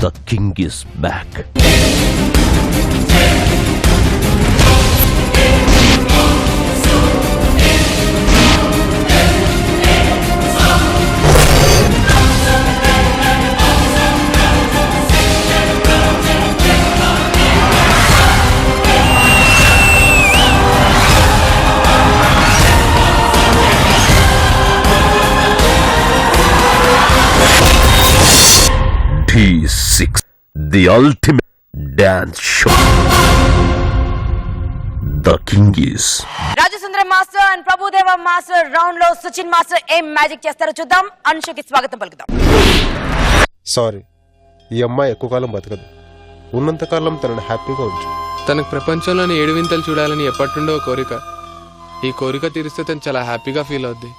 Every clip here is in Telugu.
The king is back. D6, the ultimate dance show. The king is. Rajasundaram master and Prabhudeva master round లో సుచిన్ మాస్టర్ ఏం మ్యాజిక్ చేస్తారో చూద్దాం. అనుషకి స్వాగతం పలుకుదాం. సారీ, ఈ అమ్మాయి ఎక్కువ కాలం బతకదు. ఉన్నంతకాలం తనని హ్యాపీగా ఉంచు. తనకు ప్రపంచంలోని 7 వింతలు చూడాలని ఎప్పటినుండో కోరిక. ఈ కోరిక తీరిస్తే తను చాలా హ్యాపీగా ఫీల్ అవుద్ది.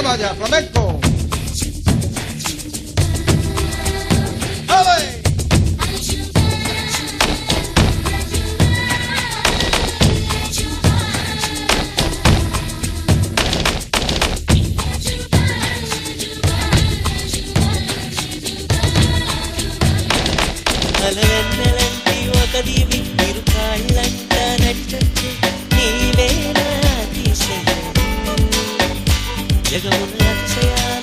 Vaya, flamenco. అలలన్నలంటి ఒక దీవి ఇరుకాళ్ళంట నచ్చొచ్చు నీవేనా అతిశయం జగమున అక్షయ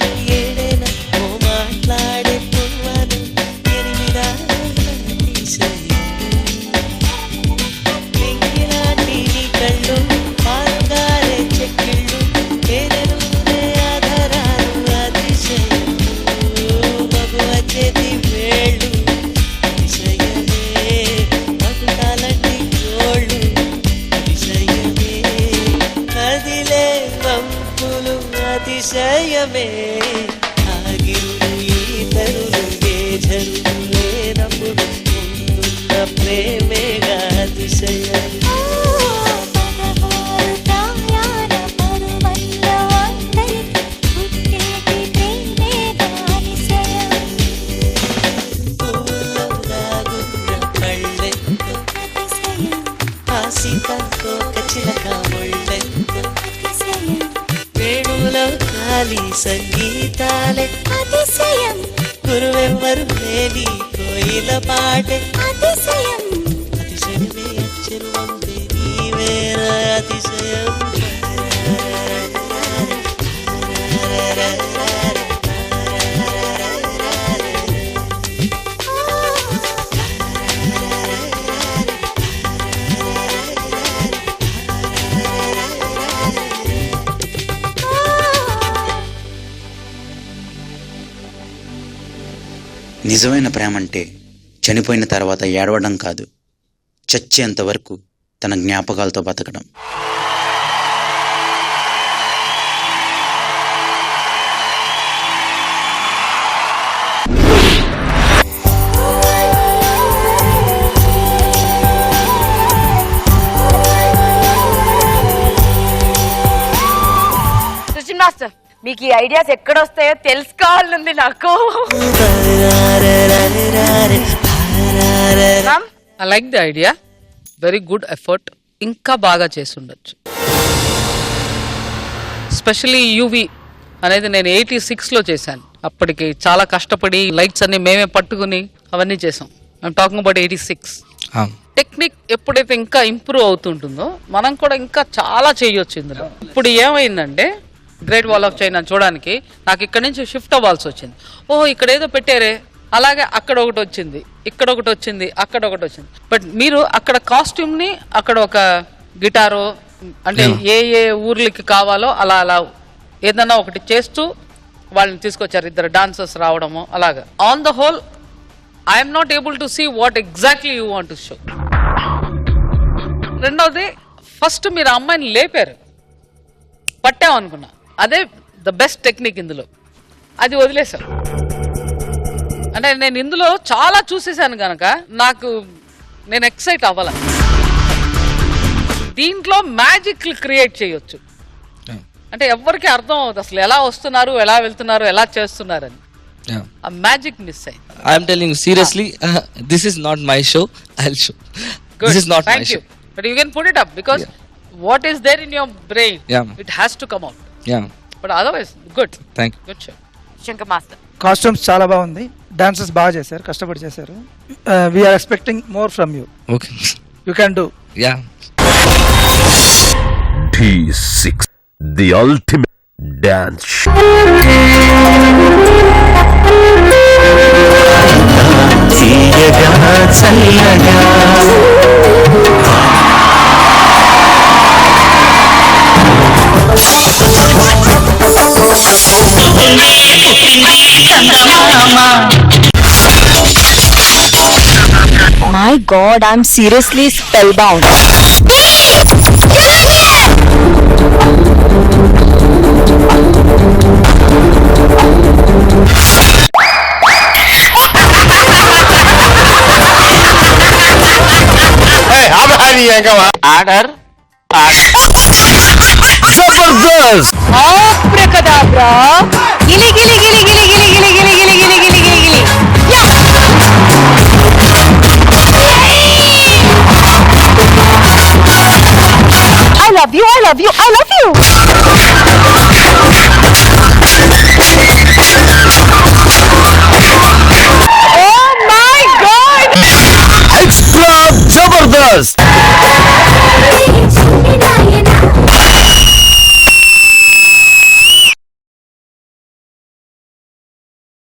అతిశయమే ఆగిరు ఈ తరుణే జరుగు లేనప్పుడు ముందున్న ప్రేమేగా అతిశయం వేణులో కాలి సంగీతాలే అతిశయం గురువెవ్వరు లేని కోయిల పాటే అతిశయం అతిశయమే అచ్చరు వందే నీవేర అతిశయం నిజమైన ప్రేమ అంటే చనిపోయిన తర్వాత ఏడవడం కాదు, చచ్చేంత వరకు తన జ్ఞాపకాలతో బతకడం. సుచిన్ మాస్టర్, మీకు ఈ ఐడియాస్ ఎక్కడ వస్తాయో తెలుసుకోవాలనుంది నాకు. I like the idea, very good effort. ఇంకా బాగా చేసి ఉండొచ్చు. స్పెషలీ యూవి అనేది నేను 86లో చేశాను. అప్పటికి చాలా కష్టపడి లైట్స్ అన్ని మేమే పట్టుకుని అవన్నీ చేసాం. I'm talking about 86. టెక్నిక్ ఎప్పుడైతే ఇంకా ఇంప్రూవ్ అవుతుంటుందో మనం కూడా ఇంకా చాలా చేయొచ్చు ఇందులో. ఇప్పుడు ఏమైందంటే గ్రేట్ వాల్ ఆఫ్ చైనా చూడడానికి నాకు ఇక్కడ నుంచి షిఫ్ట్ అవ్వాల్సి వచ్చింది. ఓహో ఇక్కడ ఏదో పెట్టారే, అలాగే అక్కడ ఒకటి వచ్చింది, ఇక్కడ ఒకటి వచ్చింది, అక్కడ ఒకటి వచ్చింది. బట్ మీరు అక్కడ కాస్ట్యూమ్ని అక్కడ ఒక గిటారో అంటే ఏ ఏ ఊర్లకి కావాలో అలా అలా ఏదన్నా ఒకటి చేస్తూ వాళ్ళని తీసుకొచ్చారు. ఇద్దరు డాన్సర్స్ రావడము అలాగా. On the whole I'm not able to see what exactly you want to show. రెండవది, ఫస్ట్ మీరు ఆ అమ్మాయిని లేపారు, పట్టామనుకున్నా, అదే ద బెస్ట్ టెక్నిక్ ఇందులో. అది వదిలేసాం. అంటే నేను ఇందులో చాలా చూసేసాను కనుక నాకు నేను ఎక్సైట్ అవ్వాల. దీంట్లో మ్యాజిక్ క్రియేట్ చేయొచ్చు. అంటే ఎవరికి అర్థం అవుతుంది అసలు ఎలా వస్తున్నారు, ఎలా వెళ్తున్నారు, ఎలా చేస్తున్నారు అని. ఆ మ్యాజిక్ మిస్ అయింది. I'm telling you seriously, this is not my show. I'll show. Good. This is not Thank my you. show. But you can put it up because what is there in your brain, it has to come out. Yeah. But otherwise, good. Thank you. Good show. Shankar master, costumes చాలా బాగుంది, డాన్సర్స్ బాగా చేశారు, కష్టపడి చేశారు. We're expecting more from you. Okay. You can do. Yeah. D6, the ultimate dance show. My god, I'm seriously spellbound. Order Zabardast! Abracadabra! Gili gili gili gili gili gili gili gili gili gili gili gili. Yeah! I love you, I love you, I love you!